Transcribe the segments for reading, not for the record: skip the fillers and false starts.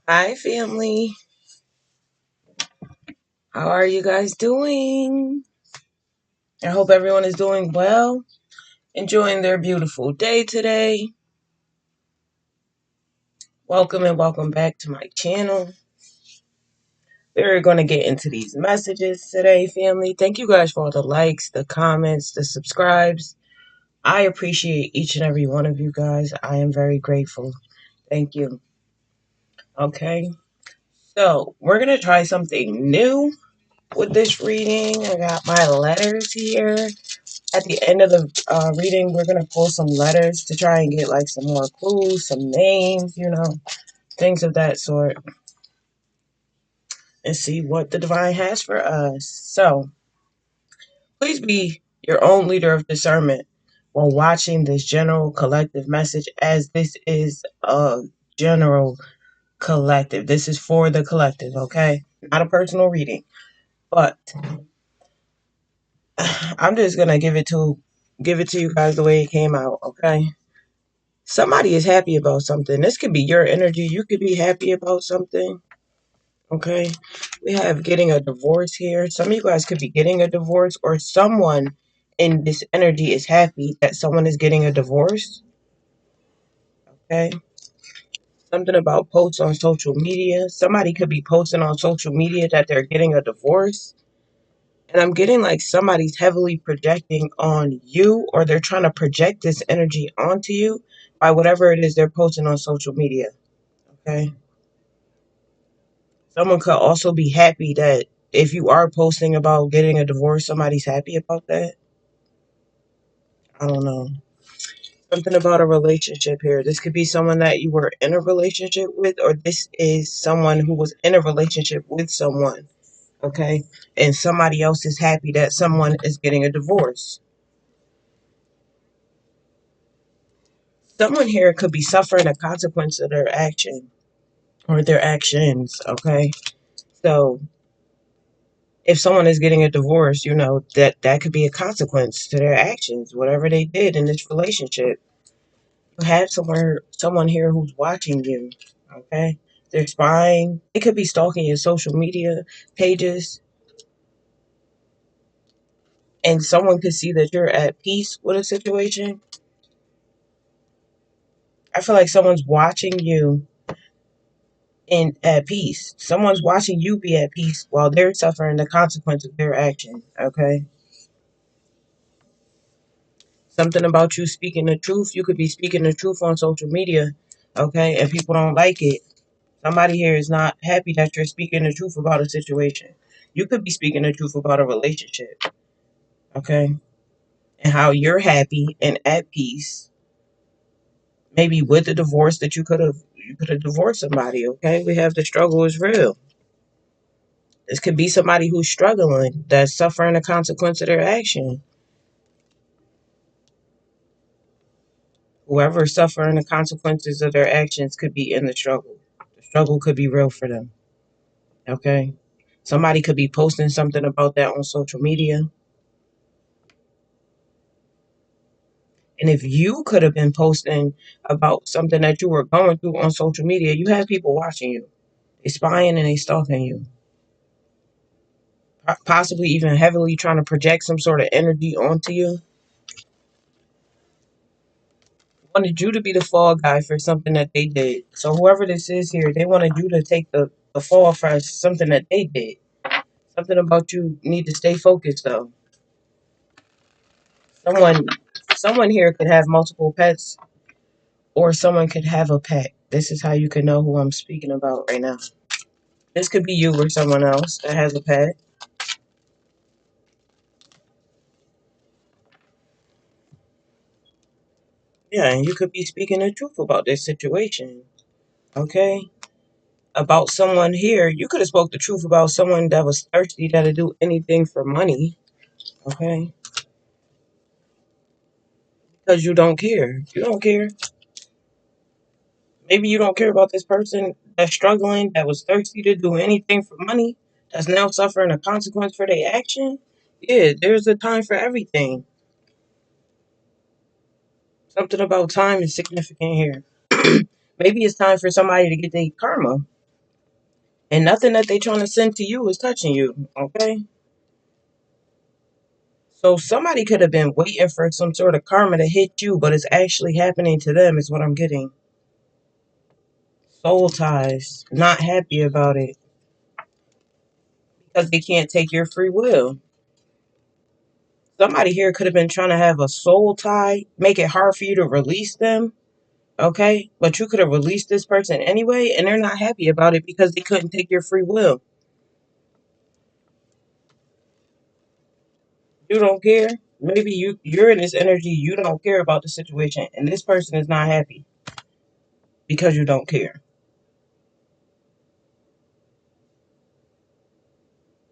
Hi, family. How are you guys doing? I hope everyone is doing well, enjoying their beautiful day today. Welcome and welcome back to my channel. We're going to get into these messages today, family. Thank you guys for all the likes, the comments, the subscribes. I appreciate each and every one of you guys. I am very grateful. Thank you. Okay, so we're going to try something new with this reading. I got my letters here. At the end of the reading, we're going to pull some letters to try and get like some more clues, some names, things of that sort, and see what the divine has for us. So, please be your own leader of discernment while watching this general collective message, as this is a general collective. This is for the collective, okay? Not a personal reading, but I'm just going to give it to you guys the way it came out, okay? Somebody is happy about something. This could be your energy. You could be happy about something. Okay. We have getting a divorce here. Some of you guys could be getting a divorce, or someone in this energy is happy that someone is getting a divorce. Okay. Something about posts on social media. Somebody could be posting on social media that they're getting a divorce. And I'm getting like somebody's heavily projecting on you, or they're trying to project this energy onto you by whatever it is they're posting on social media. Okay. Someone could also be happy that if you are posting about getting a divorce, somebody's happy about that. I don't know. Something about a relationship here. This could be someone that you were in a relationship with, or this is someone who was in a relationship with someone. Okay. And somebody else is happy that someone is getting a divorce. Someone here could be suffering a consequence of their action or their actions. Okay. So if someone is getting a divorce, that could be a consequence to their actions, whatever they did in this relationship. You have someone here who's watching you. Okay, they're spying. It could be stalking your social media pages, and someone could see that you're at peace with a situation. I feel like someone's watching you in at peace. Someone's watching you be at peace while they're suffering the consequence of their action. Okay. Something about you speaking the truth. You could be speaking the truth on social media, okay, and people don't like it. Somebody here is not happy that you're speaking the truth about a situation. You could be speaking the truth about a relationship, okay, and how you're happy and at peace. Maybe with the divorce that you could have divorced somebody, okay? We have the struggle is real. This could be somebody who's struggling, that's suffering the consequence of their action. Whoever's suffering the consequences of their actions could be in the struggle. The struggle could be real for them. Okay. Somebody could be posting something about that on social media. And if you could have been posting about something that you were going through on social media, you have people watching you. They spying and they stalking you. Possibly even heavily trying to project some sort of energy onto you. Wanted you to be the fall guy for something that they did. So whoever this is here, they wanted you to take the fall for something that they did. Something about you need to stay focused though. Someone someone here could have multiple pets, or someone could have a pet. This is how you can know who I'm speaking about right now. This could be you or someone else that has a pet. Yeah, and you could be speaking the truth about this situation. Okay? About someone here, you could have spoke the truth about someone that was thirsty that'll do anything for money. Okay? Because you don't care. You don't care. Maybe you don't care about this person that's struggling, that was thirsty to do anything for money, that's now suffering a consequence for their action. Yeah, there's a time for everything. Something about time is significant here. Maybe it's time for somebody to get their karma. And nothing that they trying to send to you is touching you, okay? So somebody could have been waiting for some sort of karma to hit you, but it's actually happening to them is what I'm getting. Soul ties, not happy about it because they can't take your free will. Somebody here could have been trying to have a soul tie, make it hard for you to release them, okay? But you could have released this person anyway, and they're not happy about it because they couldn't take your free will. You don't care. Maybe you're in this energy, you don't care about the situation, and this person is not happy because you don't care.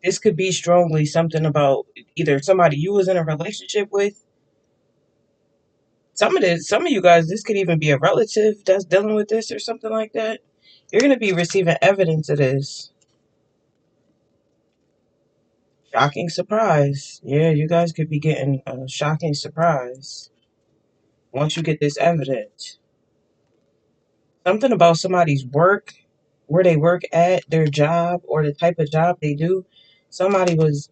This could be strongly something about either somebody you was in a relationship with. Some of you guys, this could even be a relative that's dealing with this or something like that. You're gonna be receiving evidence of this. Shocking surprise. Yeah, you guys could be getting a shocking surprise once you get this evidence. Something about somebody's work, where they work at, their job, or the type of job they do. Somebody was,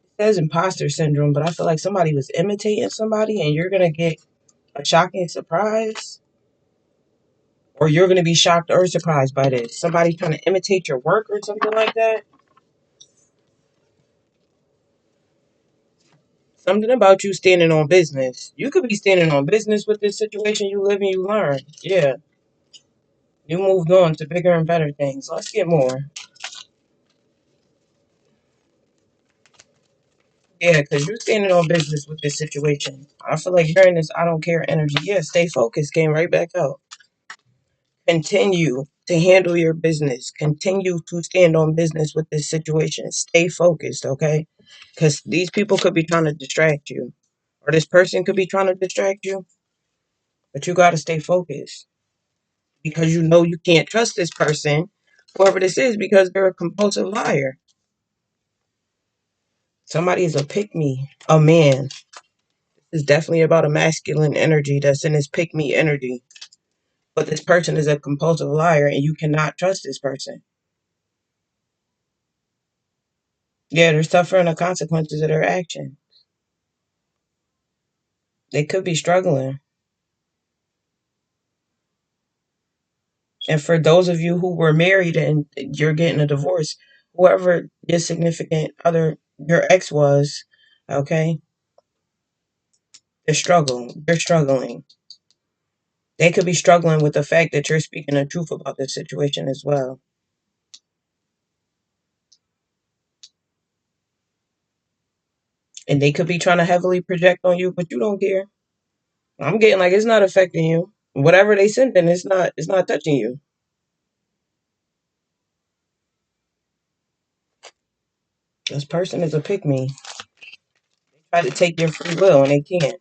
it says imposter syndrome, but I feel like somebody was imitating somebody and you're going to get a shocking surprise. Or you're going to be shocked or surprised by this. Somebody trying to imitate your work or something like that. Something about you standing on business. You could be standing on business with this situation you live and you learn. Yeah. You moved on to bigger and better things. Let's get more. Yeah, because you're standing on business with this situation. I feel like you're in this I don't care energy. Yeah, stay focused. Came right back out. Continue to handle your business. Continue to stand on business with this situation. Stay focused, okay? Because these people could be trying to distract you. Or this person could be trying to distract you. But you got to stay focused. Because you know you can't trust this person, whoever this is, because they're a compulsive liar. Somebody is a pick me, a man. It's definitely about a masculine energy that's in this pick me energy. But this person is a compulsive liar and you cannot trust this person. Yeah, they're suffering the consequences of their action. They could be struggling. And for those of you who were married and you're getting a divorce, whoever your significant other, your ex was, okay, they're struggling. They could be struggling with the fact that you're speaking the truth about this situation as well. And they could be trying to heavily project on you, but you don't care. I'm getting like it's not affecting you. Whatever they send, then it's not touching you. This person is a pick me. Try to take your free will and they can't.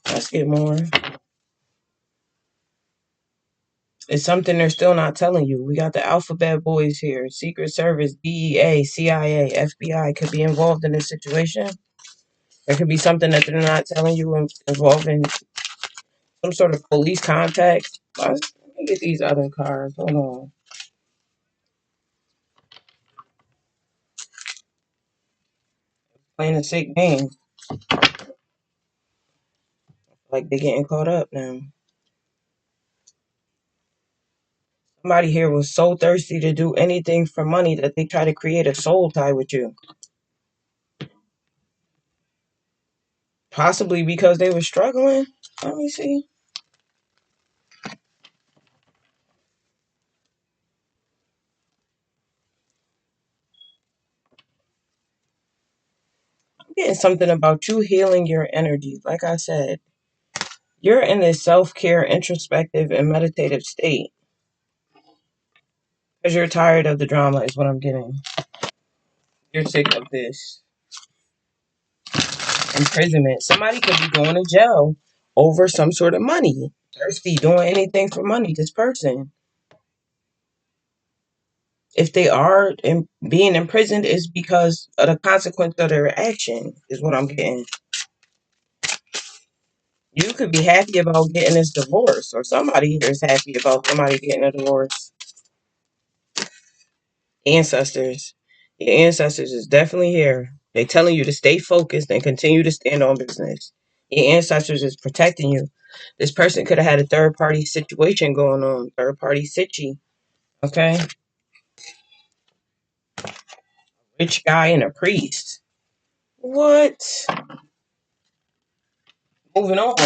Let's get more. It's something they're still not telling you. We got the alphabet boys here. Secret Service, DEA, CIA, FBI could be involved in this situation. There could be something that they're not telling you involving some sort of police contact. Let me get these other cards. Hold on. Playing a sick game. Like they're getting caught up now. Somebody here was so thirsty to do anything for money that they try to create a soul tie with you. Possibly because they were struggling. Let me see. I'm getting something about you healing your energy. Like I said, you're in this self-care, introspective, and meditative state. Because you're tired of the drama is what I'm getting. You're sick of this imprisonment. Somebody could be going to jail over some sort of money. Thirsty, doing anything for money. This person. If they are being imprisoned, is because of the consequence of their action, is what I'm getting. You could be happy about getting this divorce, or somebody here is happy about somebody getting a divorce. Ancestors. Your ancestors is definitely here. They telling you to stay focused and continue to stand on business. Your ancestors is protecting you. This person could have had a third party situation going on, third party situ. Okay, rich guy and a priest. What? Moving on.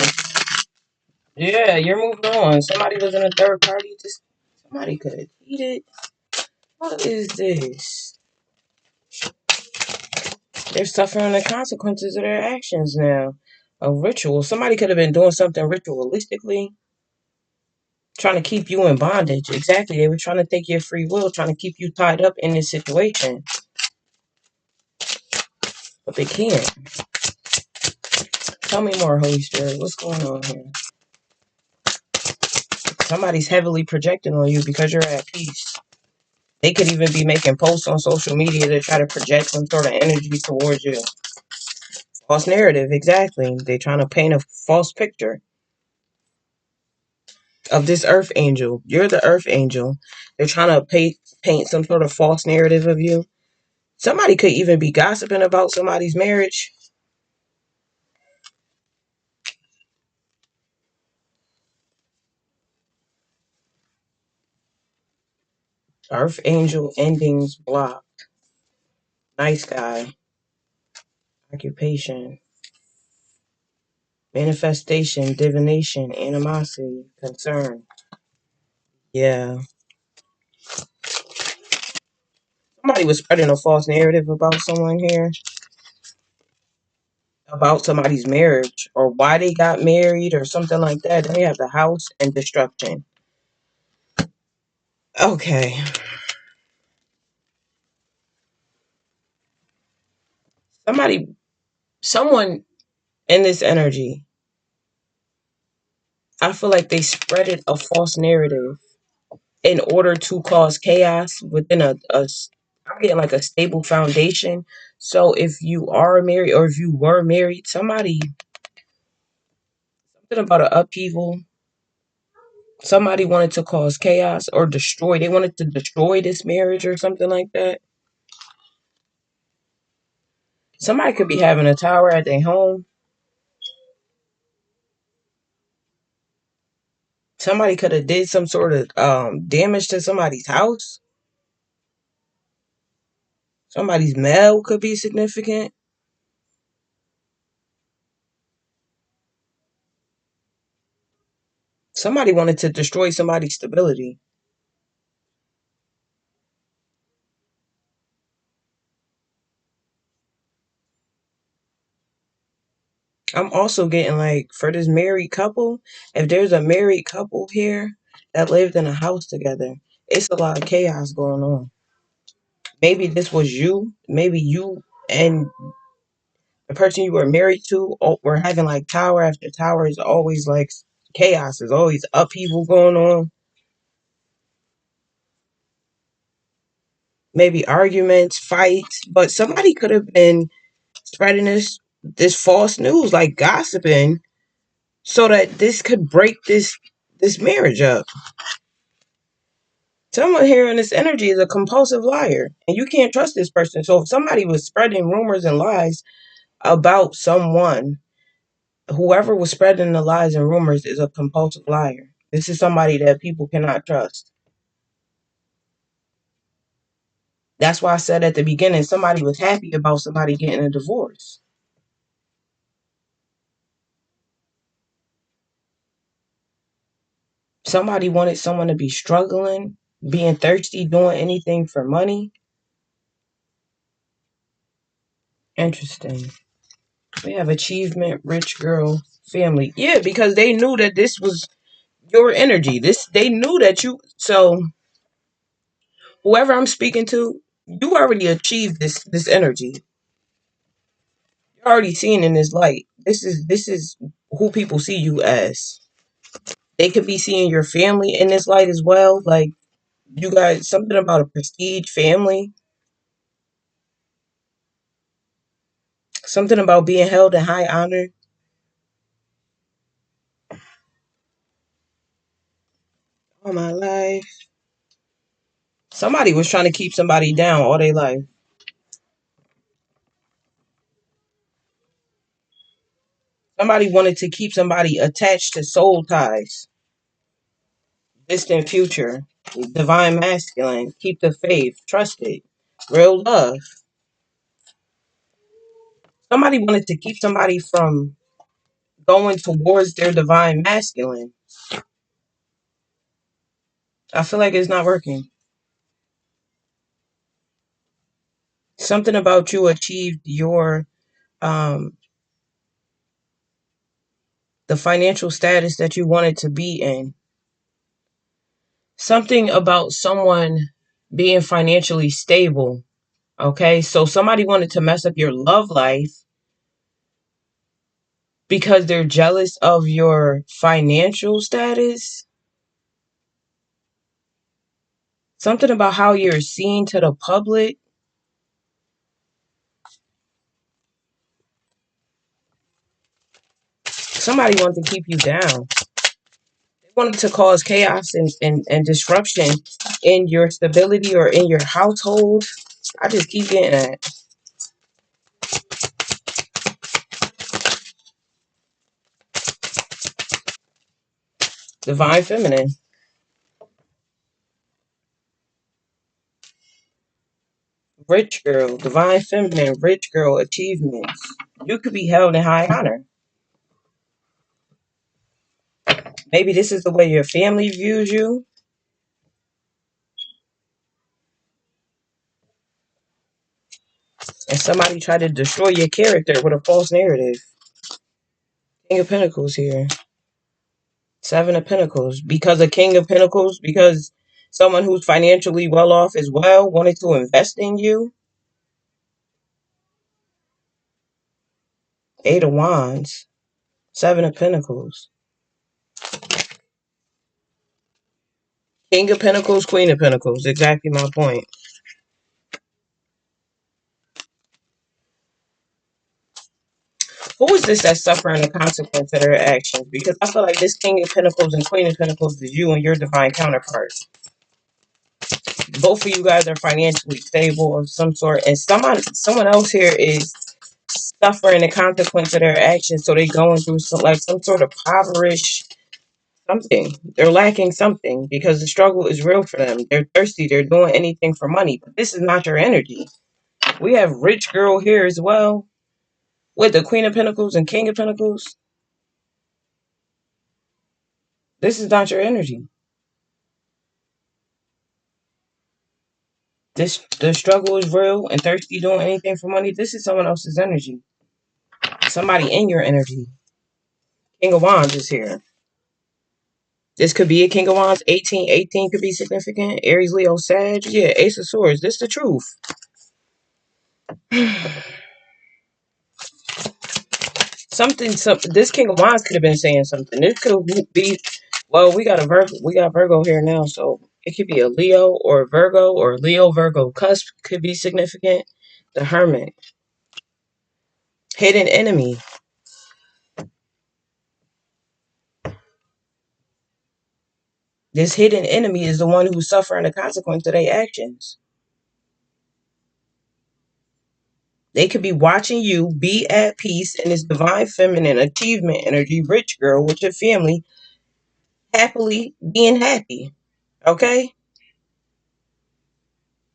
Yeah, you're moving on. Somebody was in a third party. Just somebody could have cheated. What is this? They're suffering the consequences of their actions now. A ritual. Somebody could have been doing something ritualistically, trying to keep you in bondage. Exactly. They were trying to take your free will, trying to keep you tied up in this situation. But they can't. Tell me more, Holy Spirit. What's going on here? Somebody's heavily projecting on you because you're at peace. They could even be making posts on social media to try to project some sort of energy towards you. False narrative, exactly. They're trying to paint a false picture of this earth angel. You're the earth angel. They're trying to paint some sort of false narrative of you. Somebody could even be gossiping about somebody's marriage. Earth angel endings block. Nice guy. Occupation. Manifestation, divination, animosity, concern. Yeah. Somebody was spreading a false narrative about someone here, about somebody's marriage or why they got married or something like that. Then we have the house and destruction. Okay. Someone in this energy, I feel like they spreaded a false narrative in order to cause chaos within I'm getting like a stable foundation. So if you are married or if you were married, something about an upheaval, somebody wanted to cause chaos or destroy. They wanted to destroy this marriage or something like that. Somebody could be having a tower at their home. Somebody could have did some sort of damage to somebody's house. Somebody's mail could be significant. Somebody wanted to destroy somebody's stability. I'm also getting like for this married couple, if there's a married couple here that lived in a house together, it's a lot of chaos going on. Maybe this was you. Maybe you and the person you were married to were having like tower after tower. Is always like chaos. There's always upheaval going on. Maybe arguments, fights, but somebody could have been spreading this false news, like gossiping, so that this could break this marriage up. Someone here in this energy is a compulsive liar, and you can't trust this person. So if somebody was spreading rumors and lies about someone, whoever was spreading the lies and rumors is a compulsive liar. This is somebody that people cannot trust. That's why I said at the beginning, somebody was happy about somebody getting a divorce. Somebody wanted someone to be struggling, being thirsty, doing anything for money. Interesting. We have achievement, rich girl, family. Yeah, because they knew that this was your energy. They knew that you. So whoever I'm speaking to, you already achieved this energy. You're already seen in this light. This is who people see you as. They could be seeing your family in this light as well. Like you guys, something about a prestige family, something about being held in high honor. all my life. Somebody was trying to keep somebody down all their life. Somebody wanted to keep somebody attached to soul ties. Distant future. Divine masculine. Keep the faith. Trust it. Real love. Somebody wanted to keep somebody from going towards their divine masculine. I feel like it's not working. Something about you achieved your um the financial status that you wanted to be in. Something about someone being financially stable. Okay, so somebody wanted to mess up your love life because they're jealous of your financial status. Something about how you're seen to the public. Somebody wanted to keep you down. They wanted to cause chaos and disruption in your stability or in your household. I just keep getting that. Divine feminine. Rich girl. Divine feminine. Rich girl achievements. You could be held in high honor. Maybe this is the way your family views you. And somebody tried to destroy your character with a false narrative. King of Pentacles here. Seven of Pentacles. Because a King of Pentacles, because someone who's financially well off as well wanted to invest in you. Eight of Wands. Seven of Pentacles. King of Pentacles, Queen of Pentacles. Exactly my point. Who is this that's suffering the consequence of their actions? Because I feel like this King of Pentacles and Queen of Pentacles is you and your divine counterpart. Both of you guys are financially stable of some sort, and someone else here is suffering the consequence of their actions. So they're going through some sort of impoverished something. They're lacking something because the struggle is real for them. They're thirsty. They're doing anything for money. But this is not your energy. We have rich girl here as well with the Queen of Pentacles and King of Pentacles. This is not your energy. The struggle is real and thirsty doing anything for money. This is someone else's energy. Somebody in your energy. King of Wands is here. This could be a King of Wands. 1818 could be significant. Aries, Leo, Sag. Yeah, Ace of Swords. This is the truth. This King of Wands could have been saying something. This could be, well, we got Virgo here now, so it could be a Leo or a Virgo or Leo Virgo cusp could be significant. The Hermit. Hidden enemy. This hidden enemy is the one who's suffering the consequence of their actions. They could be watching you be at peace in this divine feminine achievement energy, rich girl with your family, happily being happy. Okay?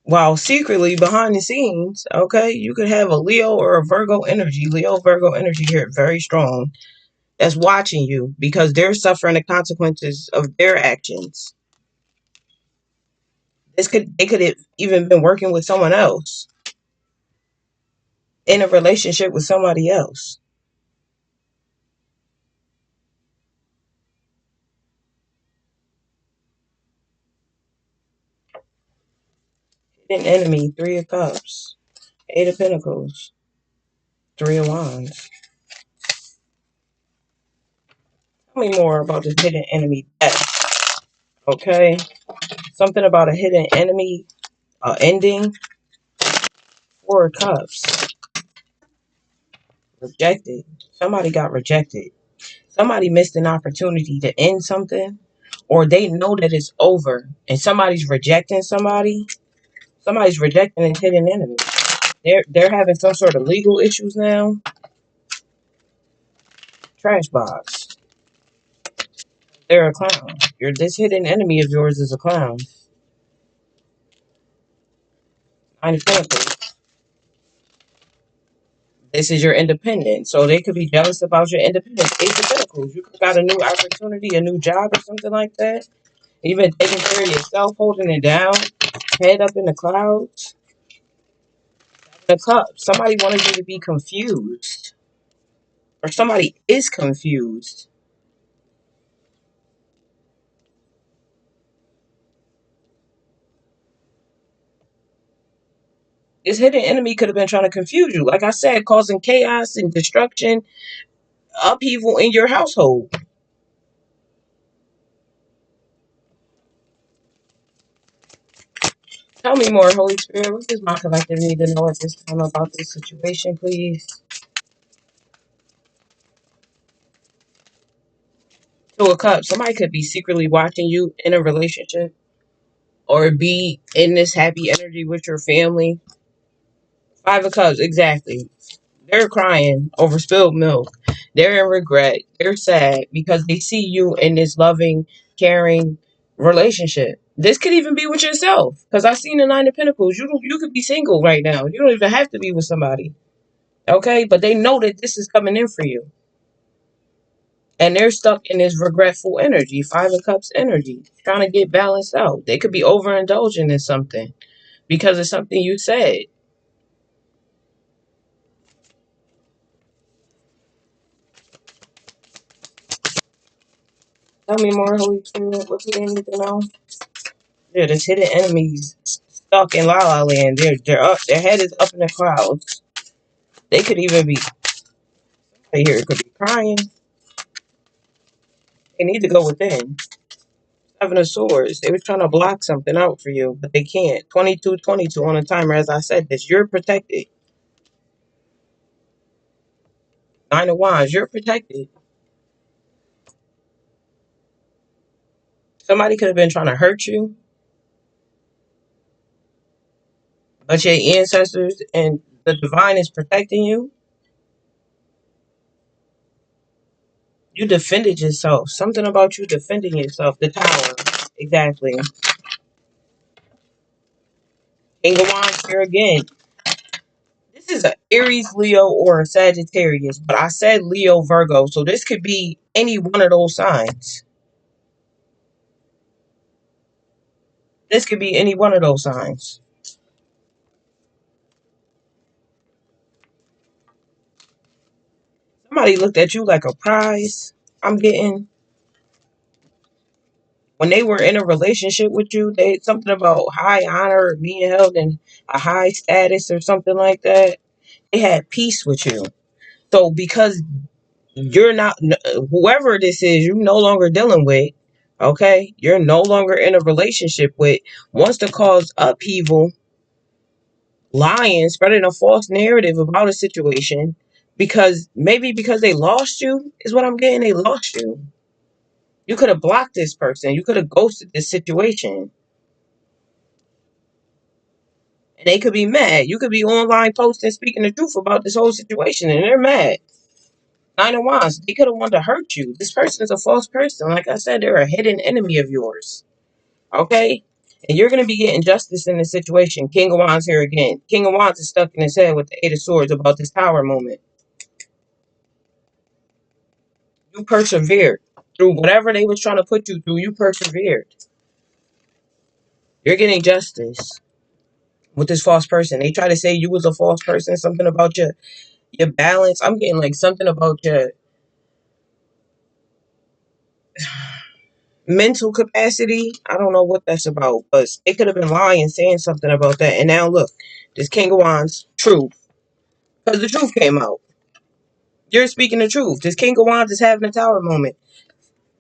While secretly behind the scenes, okay, you could have a Leo or a Virgo energy. Leo Virgo energy here, very strong. That's watching you because they're suffering the consequences of their actions. They could have even been working with someone else in a relationship with somebody else. Hidden enemy, Three of Cups, Eight of Pentacles, Three of Wands. Tell me more about this hidden enemy death. Okay? Something about a hidden enemy ending. Four of Cups. Rejected. Somebody got rejected. Somebody missed an opportunity to end something, or they know that it's over and somebody's rejecting somebody, somebody's rejecting a hidden enemy. They're having some sort of legal issues now. Trash box. They're a clown. This hidden enemy of yours is a clown. Nine of Pentacles. This is your independence. So they could be jealous about your independence. Ace of Pentacles. You got a new opportunity, a new job or something like that. You've been taking care of yourself, holding it down. Head up in the clouds. The cup. Somebody wanted you to be confused. Or somebody is confused. This hidden enemy could have been trying to confuse you. Like I said, causing chaos and destruction, upheaval in your household. Tell me more, Holy Spirit. What does my collective need to know at this time about this situation, please? Two of Cups. Somebody could be secretly watching you in a relationship or be in this happy energy with your family. Five of Cups. Exactly. They're crying over spilled milk. They're in regret. They're sad because they see you in this loving, caring relationship. This could even be with yourself. Because I've seen the Nine of Pentacles. You could be single right now. You don't even have to be with somebody. Okay? But they know that this is coming in for you. And they're stuck in this regretful energy. Five of Cups energy. Trying to get balanced out. They could be overindulging in something. Because of something you said. Tell me more, Holy Spirit. What do they need to know? Yeah, this hidden enemies stuck in La La Land. They're up. Their head is up in the clouds. They could even be right here. Could be crying. They need to go within. Seven of Swords. They were trying to block something out for you, but they can't. 22-22 on a timer. As I said this, you're protected. Nine of Wands. You're protected. Somebody could have been trying to hurt you, but your ancestors and the divine is protecting you. You defended yourself. Something about you defending yourself. The Tower. Exactly. King of Wands here again. This is an Aries, Leo, or a Sagittarius, but I said Leo, Virgo, so this could be any one of those signs. This could be any one of those signs. Somebody looked at you like a prize. I'm getting when they were in a relationship with you, they something about high honor, being held in a high status or something like that. They had peace with you. So because you're not whoever this is, you're no longer dealing with. Okay, you're no longer in a relationship with. Wants to cause upheaval, lying, spreading a false narrative about a situation because maybe because they lost you is what I'm getting. They lost you. You could have blocked this person. You could have ghosted this situation. And they could be mad. You could be online posting, speaking the truth about this whole situation, and they're mad. Nine of Wands. They could have wanted to hurt you. This person is a false person. Like I said, they're a hidden enemy of yours. Okay? And you're going to be getting justice in this situation. King of Wands here again. King of Wands is stuck in his head with the Eight of Swords about this Tower moment. You persevered. Through whatever they was trying to put you through, you persevered. You're getting justice with this false person. They try to say you was a false person, something about your balance. I'm getting like something about your mental capacity. I don't know what that's about, but they could have been lying, saying something about that. And now look, this King of Wands, truth. Because the truth came out. You're speaking the truth. This King of Wands is having a Tower moment.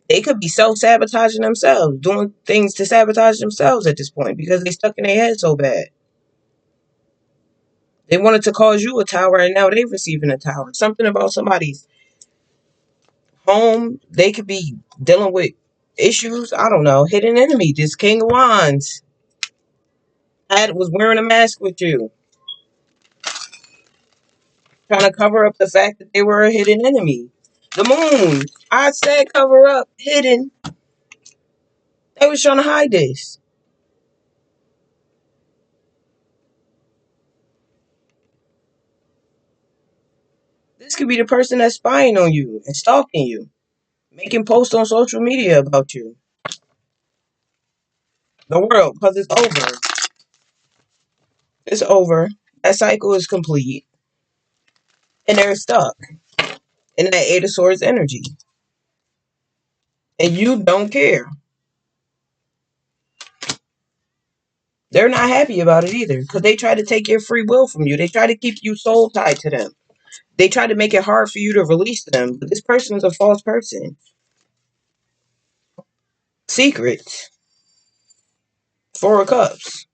They could be self-sabotaging themselves, doing things to sabotage themselves at this point because they stuck in their head so bad. They wanted to cause you a tower, and now they're receiving a tower. Something about somebody's home. They could be dealing with issues. I don't know. Hidden enemy. This King of Wands was wearing a mask with you, trying to cover up the fact that they were a hidden enemy. The Moon. I said cover up, hidden. They was trying to hide this. This could be the person that's spying on you and stalking you, making posts on social media about you. The world, because it's over. It's over. That cycle is complete. And they're stuck in that Eight of Swords energy. And you don't care. They're not happy about it either. Because they try to take your free will from you. They try to keep you soul tied to them. They try to make it hard for you to release them. But this person is a false person. Secrets. Four of Cups.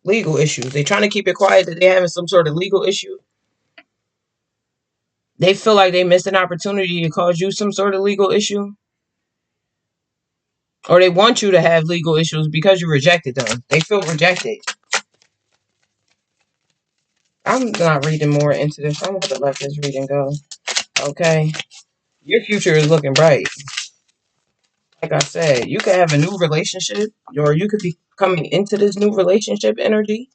Legal issues. They trying to keep it quiet that they're having some sort of legal issue. They feel like they missed an opportunity to cause you some sort of legal issue. Or they want you to have legal issues because you rejected them. They feel rejected. I'm not reading more into this. I'm going to let this reading go. Okay? Your future is looking bright. Like I said, you could have a new relationship, or you could be coming into this new relationship energy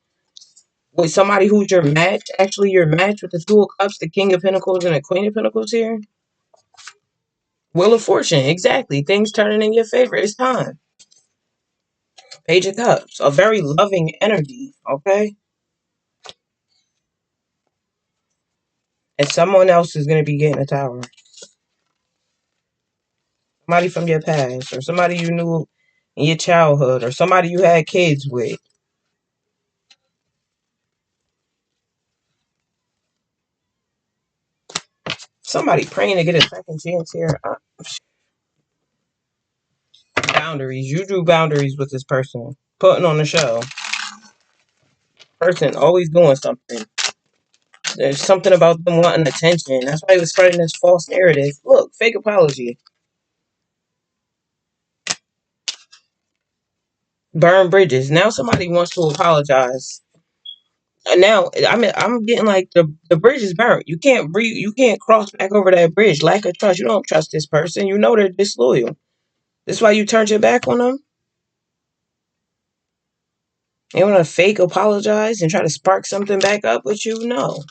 with somebody who's your match. Actually, your match with the Two of Cups, the King of Pentacles, and the Queen of Pentacles here. Wheel of Fortune, exactly. Things turning in your favor. It's time. Page of Cups, a very loving energy, okay? And someone else is going to be getting a tower. Somebody from your past, or somebody you knew in your childhood, or somebody you had kids with. Somebody praying to get a second chance here. Boundaries. You drew boundaries with this person. Putting on the show. Person always doing something. There's something about them wanting attention. That's why he was spreading this false narrative. Look, fake apology. Burn bridges. Now somebody wants to apologize. And now I'm getting like the bridge is burnt. You can't breathe. You can't cross back over that bridge. Lack of trust. You don't trust this person. You know they're disloyal. That's why you turned your back on them. They want to fake apologize and try to spark something back up with you. No.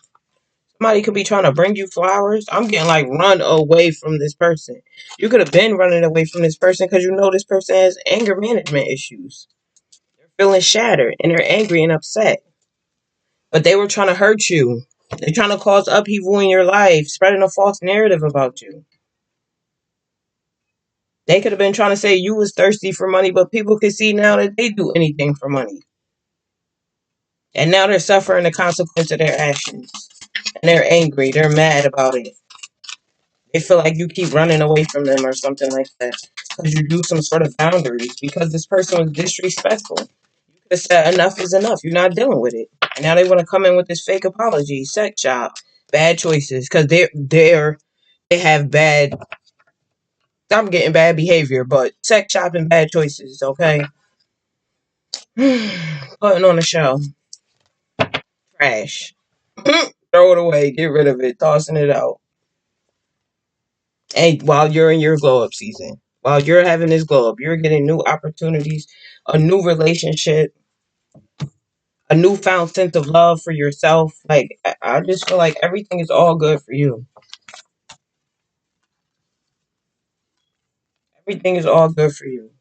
Somebody could be trying to bring you flowers. I'm getting like run away from this person. You could have been running away from this person because you know this person has anger management issues. They're feeling shattered and they're angry and upset. But they were trying to hurt you. They're trying to cause upheaval in your life, spreading a false narrative about you. They could have been trying to say you was thirsty for money, but people can see now that they do anything for money. And now they're suffering the consequence of their actions. And they're angry. They're mad about it. They feel like you keep running away from them or something like that. Because you do some sort of boundaries. Because this person was disrespectful. You could have said enough is enough. You're not dealing with it. And now they want to come in with this fake apology. Sex shop. Bad choices. Because they have bad. I'm getting bad behavior. But sex shop and bad choices. Okay. Putting on a show. Trash. Throw it away. Get rid of it. Tossing it out. And while you're in your glow up season, while you're having this glow up, you're getting new opportunities, a new relationship, a newfound sense of love for yourself. Like, I just feel like everything is all good for you. Everything is all good for you.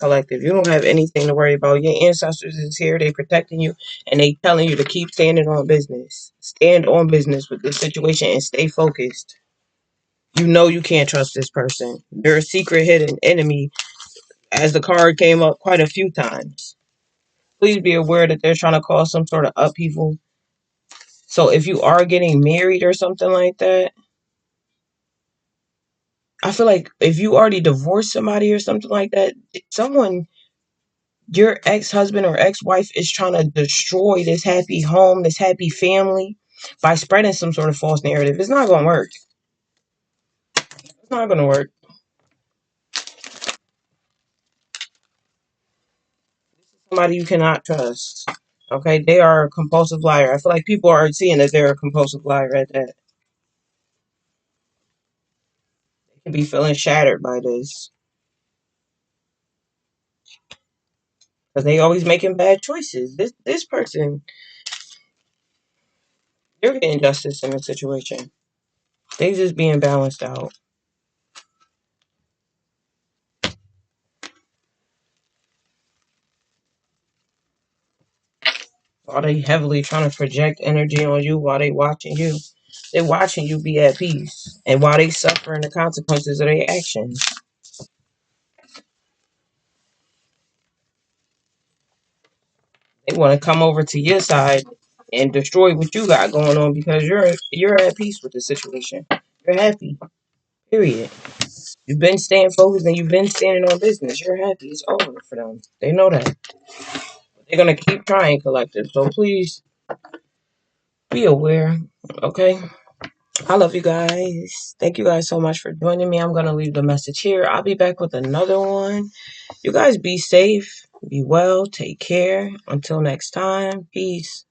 Collective. You don't have anything to worry about. Your ancestors is here. They protecting you and they telling you to keep standing on business. Stand on business with this situation and stay focused. You know you can't trust this person. They're a secret hidden enemy, as the card came up quite a few times. Please be aware that they're trying to cause some sort of upheaval. So if you are getting married or something like that, I feel like if you already divorced somebody or something like that, someone, your ex-husband or ex-wife is trying to destroy this happy home, this happy family by spreading some sort of false narrative. It's not going to work. It's not going to work. somebody you cannot trust. Okay, they are a compulsive liar. I feel like people are seeing that they're a compulsive liar at that. They can be feeling shattered by this because they always making bad choices. This person, you're getting justice in the situation. They just being balanced out. While they heavily trying to project energy on you while they watching you. They watching you be at peace. And while they suffering the consequences of their actions. They want to come over to your side and destroy what you got going on because you're at peace with the situation. You're happy. Period. You've been staying focused and you've been standing on business. You're happy. It's over for them. They know that. They're gonna keep trying, collective. So please be aware. Okay. I love you guys. Thank you guys so much for joining me. I'm going to leave the message here. I'll be back with another one. You guys be safe, be well, take care. Until next time, peace.